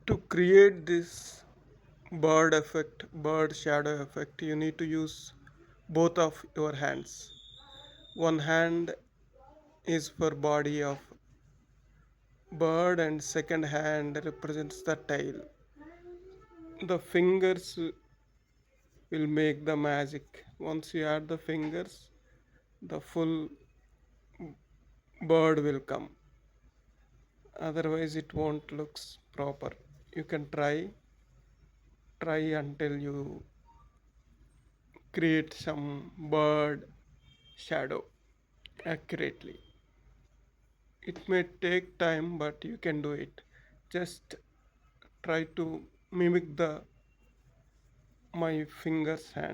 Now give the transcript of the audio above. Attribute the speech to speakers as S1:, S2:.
S1: To create this bird shadow effect, you need to use both of your hands. One hand is for body of bird and second hand represents the tail. The fingers will make the magic. Once you add the fingers, the full bird will come. Otherwise, it won't looks proper. You can try until you create some bird shadow accurately. It may take time, but you can do it. Just try to mimic the my fingers hand.